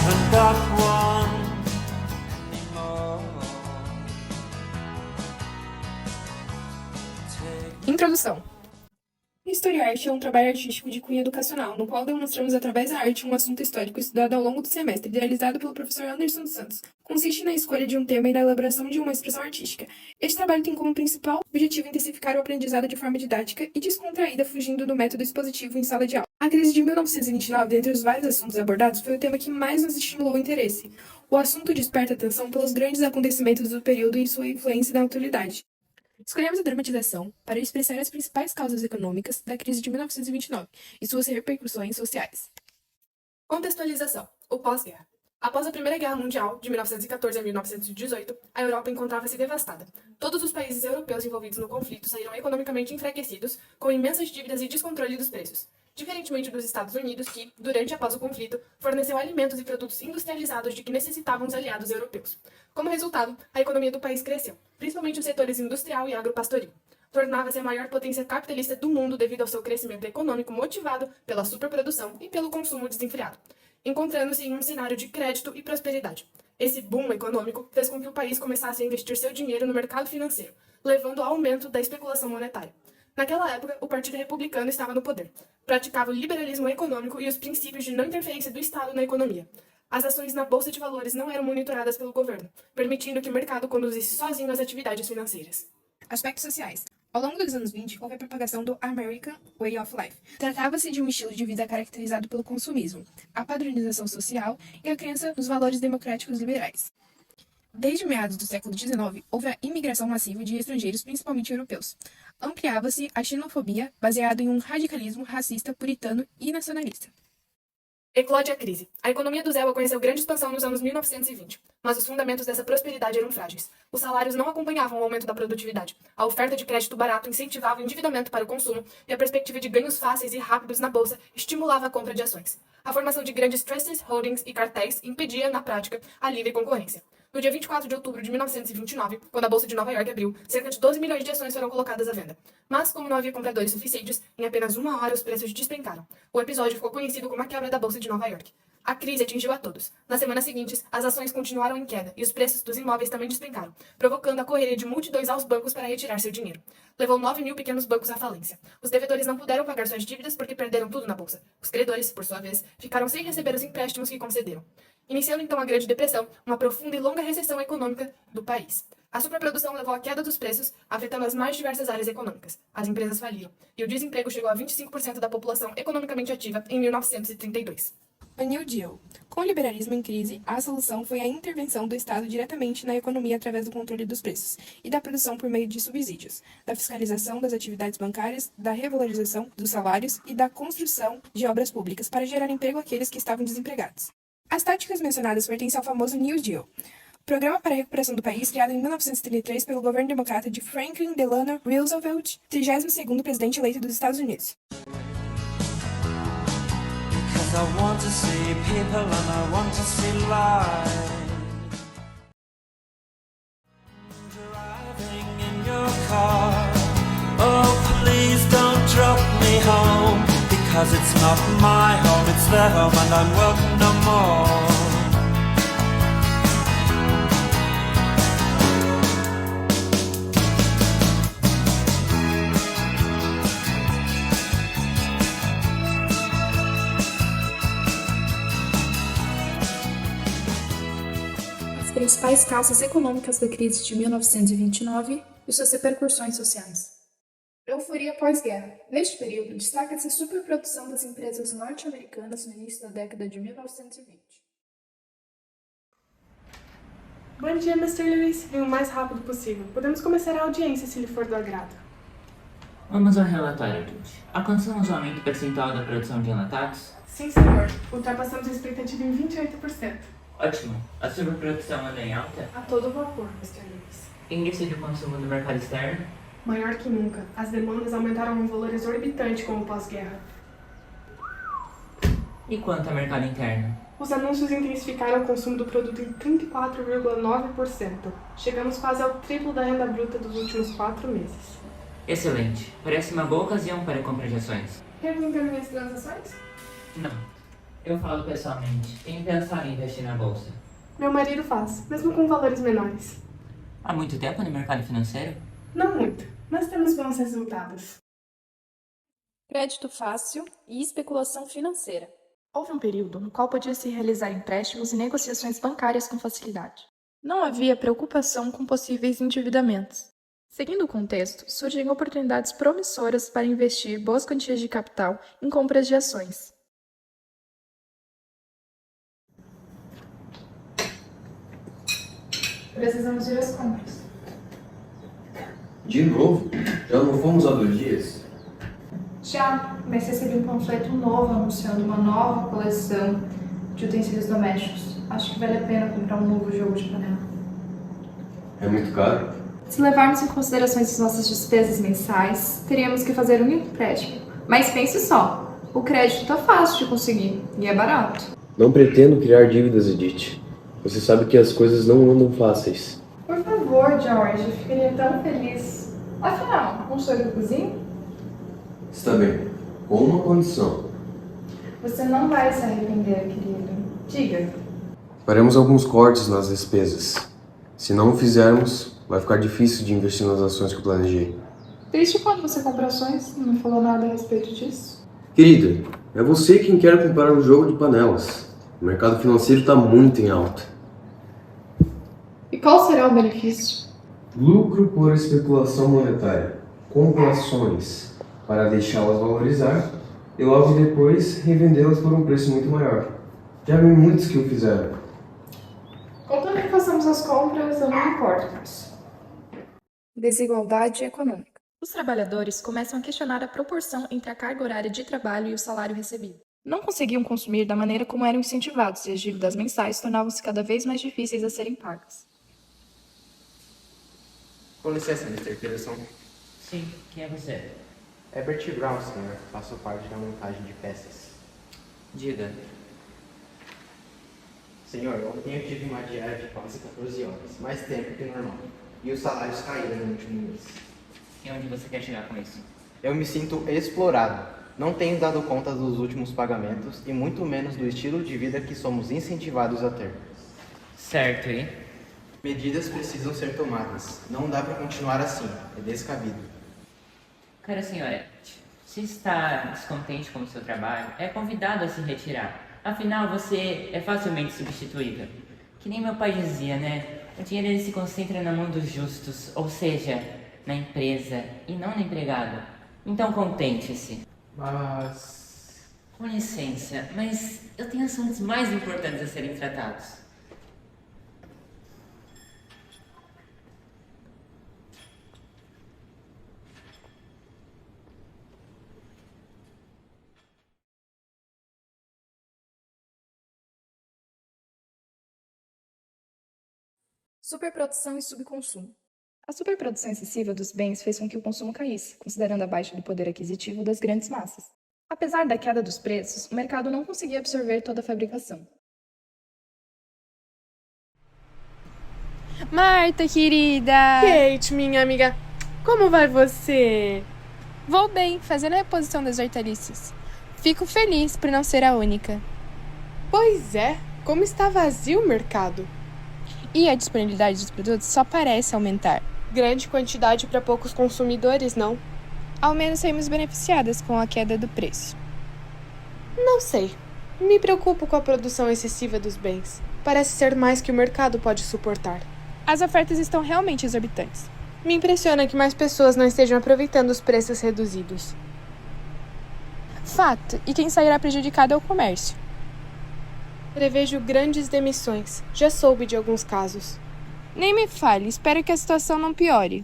haven't got one anymore. Introdução. Historiarte é um trabalho artístico de cunho educacional, no qual demonstramos através da arte um assunto histórico estudado ao longo do semestre, idealizado pelo professor Anderson dos Santos. Consiste na escolha de um tema e na elaboração de uma expressão artística. Este trabalho tem como principal objetivo intensificar o aprendizado de forma didática e descontraída, fugindo do método expositivo em sala de aula. A crise de 1929, dentre os vários assuntos abordados, foi o tema que mais nos estimulou o interesse. O assunto desperta atenção pelos grandes acontecimentos do período e sua influência na atualidade. Escolhemos a dramatização para expressar as principais causas econômicas da crise de 1929 e suas repercussões sociais. Contextualização. O pós-guerra. Após a Primeira Guerra Mundial, de 1914 a 1918, a Europa encontrava-se devastada. Todos os países europeus envolvidos no conflito saíram economicamente enfraquecidos, com imensas dívidas e descontrole dos preços. Diferentemente dos Estados Unidos, que, durante e após o conflito, forneceu alimentos e produtos industrializados de que necessitavam os aliados europeus. Como resultado, a economia do país cresceu, principalmente os setores industrial e agropastoril. Tornava-se a maior potência capitalista do mundo devido ao seu crescimento econômico motivado pela superprodução e pelo consumo desenfreado, encontrando-se em um cenário de crédito e prosperidade. Esse boom econômico fez com que o país começasse a investir seu dinheiro no mercado financeiro, levando ao aumento da especulação monetária. Naquela época, o Partido Republicano estava no poder. Praticava o liberalismo econômico e os princípios de não interferência do Estado na economia. As ações na Bolsa de Valores não eram monitoradas pelo governo, permitindo que o mercado conduzisse sozinho as atividades financeiras. Aspectos sociais. Ao longo dos anos 20, houve a propagação do American Way of Life. Tratava-se de um estilo de vida caracterizado pelo consumismo, a padronização social e a crença nos valores democráticos liberais. Desde meados do século XIX, houve a imigração massiva de estrangeiros, principalmente europeus. Ampliava-se a xenofobia, baseado em um radicalismo racista, puritano e nacionalista. Eclode a crise. A economia do Zéua conheceu grande expansão nos anos 1920, mas os fundamentos dessa prosperidade eram frágeis. Os salários não acompanhavam o aumento da produtividade. A oferta de crédito barato incentivava o endividamento para o consumo e a perspectiva de ganhos fáceis e rápidos na bolsa estimulava a compra de ações. A formação de grandes trusts, holdings e cartéis impedia, na prática, a livre concorrência. No dia 24 de outubro de 1929, quando a Bolsa de Nova York abriu, cerca de 12 milhões de ações foram colocadas à venda. Mas, como não havia compradores suficientes, em apenas uma hora os preços despencaram. O episódio ficou conhecido como a quebra da Bolsa de Nova York. A crise atingiu a todos. Nas semanas seguintes, as ações continuaram em queda e os preços dos imóveis também despencaram, provocando a correria de multidões aos bancos para retirar seu dinheiro. Levou 9.000 pequenos bancos à falência. Os devedores não puderam pagar suas dívidas porque perderam tudo na bolsa. Os credores, por sua vez, ficaram sem receber os empréstimos que concederam. Iniciando então a Grande Depressão, uma profunda e longa recessão econômica do país. A superprodução levou à queda dos preços, afetando as mais diversas áreas econômicas. As empresas faliram, e o desemprego chegou a 25% da população economicamente ativa em 1932. O New Deal. Com o liberalismo em crise, a solução foi a intervenção do Estado diretamente na economia através do controle dos preços e da produção por meio de subsídios, da fiscalização das atividades bancárias, da revalorização dos salários e da construção de obras públicas para gerar emprego àqueles que estavam desempregados. As táticas mencionadas pertencem ao famoso New Deal, programa para a recuperação do país criado em 1933 pelo governo democrata de Franklin Delano Roosevelt, 32º presidente eleito dos Estados Unidos. I want to see people and I want to see life. Driving in your car. Oh, please don't drop me home, because it's not my home, it's their home and I'm welcome no more. Principais causas econômicas da crise de 1929 e suas repercussões sociais. Euforia pós-guerra. Neste período, destaca-se a superprodução das empresas norte-americanas no início da década de 1920. Bom dia, Mr. Lewis. Venha o mais rápido possível. Podemos começar a audiência se lhe for do agrado. Vamos ao relatório, Tuti. Alcançamos o aumento percentual da produção de enlatados? Sim, senhor. Ultrapassamos a expectativa em 28%. Ótimo. A superprodução anda em alta? A todo vapor, Mr. Lewis. Índice de consumo do mercado externo? Maior que nunca. As demandas aumentaram um valor exorbitante com o pós-guerra. E quanto ao mercado interno? Os anúncios intensificaram o consumo do produto em 34,9%. Chegamos quase ao triplo da renda bruta dos últimos 4 meses. Excelente. Parece uma boa ocasião para a compra de ações. Representando minhas transações? Não. Eu falo pessoalmente. Tenho pensado em investir na bolsa. Meu marido faz, mesmo com valores menores. Há muito tempo no mercado financeiro? Não muito, mas temos bons resultados. Crédito fácil e especulação financeira. Houve um período no qual podia-se realizar empréstimos e negociações bancárias com facilidade. Não havia preocupação com possíveis endividamentos. Seguindo o contexto, surgem oportunidades promissoras para investir boas quantias de capital em compras de ações. Precisamos ir às compras. De novo? Já não fomos há 2 dias? Já, mas recebi um panfleto novo anunciando uma nova coleção de utensílios domésticos. Acho que vale a pena comprar um novo jogo de panela. É muito caro? Se levarmos em consideração as nossas despesas mensais, teríamos que fazer um empréstimo. Mas pense só, o crédito tá fácil de conseguir e é barato. Não pretendo criar dívidas, Edith. Você sabe que as coisas não andam fáceis. Por favor, George, eu ficaria tão feliz. Afinal, um sonho do cozinho? Está bem, com uma condição. Você não vai se arrepender, querido. Diga. Faremos alguns cortes nas despesas. Se não o fizermos, vai ficar difícil de investir nas ações que eu planejei. Desde quando você compra ações? Não me falou nada a respeito disso? Querida, é você quem quer comprar um jogo de panelas. O mercado financeiro está muito em alta. E qual será o benefício? Lucro por especulação monetária. Compro ações para deixá-las valorizar e logo depois revendê-las por um preço muito maior. Já vi muitos que o fizeram. Contanto que façamos as compras, eu não me importo com isso. Desigualdade econômica. Os trabalhadores começam a questionar a proporção entre a carga horária de trabalho e o salário recebido. Não conseguiam consumir da maneira como eram incentivados e as dívidas mensais tornavam-se cada vez mais difíceis a serem pagas. Com licença, Mr. Peterson. Sim, quem é você? Herbert Brown, senhor. Faço parte da montagem de peças. Diga. Senhor, ontem eu tive uma diária de quase 14 horas, mais tempo que normal. E os salários caíram no último mês. E onde você quer chegar com isso? Eu me sinto explorado. Não tenho dado conta dos últimos pagamentos e muito menos do estilo de vida que somos incentivados a ter. Certo, e? Medidas precisam ser tomadas. Não dá para continuar assim. É descabido. Cara senhora, se está descontente com o seu trabalho, é convidado a se retirar. Afinal, você é facilmente substituível. Que nem meu pai dizia, né? O dinheiro ele se concentra na mão dos justos, ou seja, na empresa e não no empregado. Então contente-se. Mas... Com licença, mas eu tenho assuntos mais importantes a serem tratados. Superprodução e subconsumo. A superprodução excessiva dos bens fez com que o consumo caísse, considerando a baixa do poder aquisitivo das grandes massas. Apesar da queda dos preços, o mercado não conseguia absorver toda a fabricação. Marta, querida! Kate, minha amiga, como vai você? Vou bem, fazendo a reposição das hortaliças. Fico feliz por não ser a única. Pois é, como está vazio o mercado. E a disponibilidade dos produtos só parece aumentar. Grande quantidade para poucos consumidores, não? Ao menos saímos beneficiadas com a queda do preço. Não sei. Me preocupo com a produção excessiva dos bens. Parece ser mais que o mercado pode suportar. As ofertas estão realmente exorbitantes. Me impressiona que mais pessoas não estejam aproveitando os preços reduzidos. Fato, e quem sairá prejudicado é o comércio. Prevejo grandes demissões. Já soube de alguns casos. Nem me fale, espero que a situação não piore.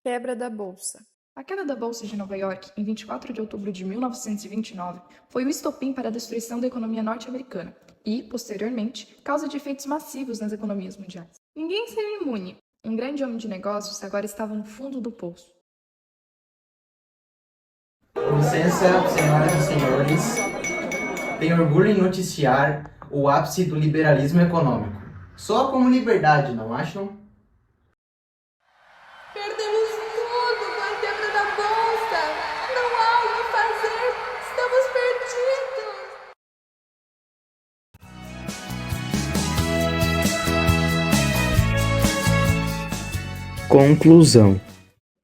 Quebra da Bolsa. A queda da Bolsa de Nova York, em 24 de outubro de 1929, foi o estopim para a destruição da economia norte-americana e, posteriormente, causa de efeitos massivos nas economias mundiais. Ninguém saiu imune. Um grande homem de negócios agora estava no fundo do poço. Com licença, senhoras e senhores. Tenho orgulho em noticiar o ápice do liberalismo econômico. Só como liberdade, não acham? Perdemos tudo com a quebra da Bolsa! Não há o que fazer! Estamos perdidos! Conclusão.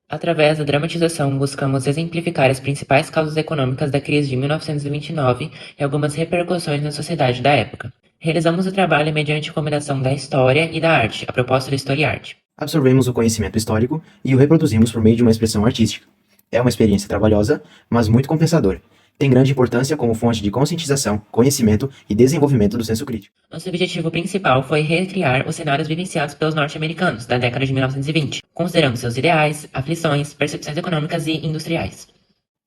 Através da dramatização, buscamos exemplificar as principais causas econômicas da crise de 1929 e algumas repercussões na sociedade da época. Realizamos o trabalho mediante a combinação da história e da arte, a proposta do Story-Art. Absorvemos o conhecimento histórico e o reproduzimos por meio de uma expressão artística. É uma experiência trabalhosa, mas muito compensadora. Tem grande importância como fonte de conscientização, conhecimento e desenvolvimento do senso crítico. Nosso objetivo principal foi recriar os cenários vivenciados pelos norte-americanos da década de 1920, considerando seus ideais, aflições, percepções econômicas e industriais.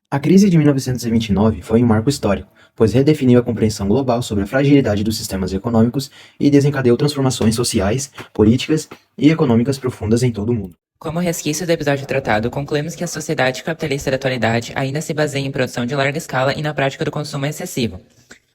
A crise de 1929 foi um marco histórico, pois redefiniu a compreensão global sobre a fragilidade dos sistemas econômicos e desencadeou transformações sociais, políticas e econômicas profundas em todo o mundo. Como resquício do episódio tratado, concluímos que a sociedade capitalista da atualidade ainda se baseia em produção de larga escala e na prática do consumo excessivo.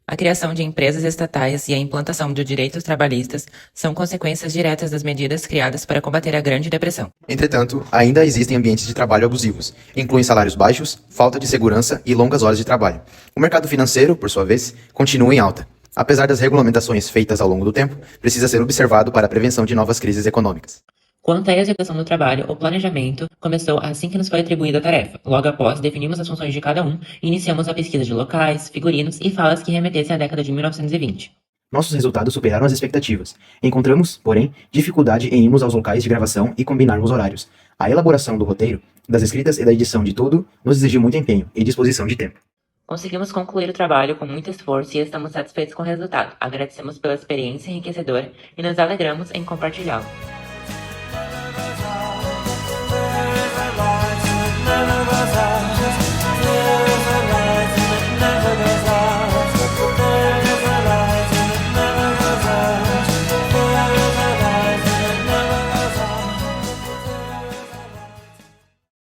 A criação de empresas estatais e a implantação de direitos trabalhistas são consequências diretas das medidas criadas para combater a Grande Depressão. Entretanto, ainda existem ambientes de trabalho abusivos, incluem salários baixos, falta de segurança e longas horas de trabalho. O mercado financeiro, por sua vez, continua em alta. Apesar das regulamentações feitas ao longo do tempo, precisa ser observado para a prevenção de novas crises econômicas. Quanto à execução do trabalho, o planejamento começou assim que nos foi atribuída a tarefa. Logo após, definimos as funções de cada um e iniciamos a pesquisa de locais, figurinos e falas que remetessem à década de 1920. Nossos resultados superaram as expectativas. Encontramos, porém, dificuldade em irmos aos locais de gravação e combinarmos horários. A elaboração do roteiro, das escritas e da edição de tudo nos exigiu muito empenho e disposição de tempo. Conseguimos concluir o trabalho com muito esforço e estamos satisfeitos com o resultado. Agradecemos pela experiência enriquecedora e nos alegramos em compartilhá-lo.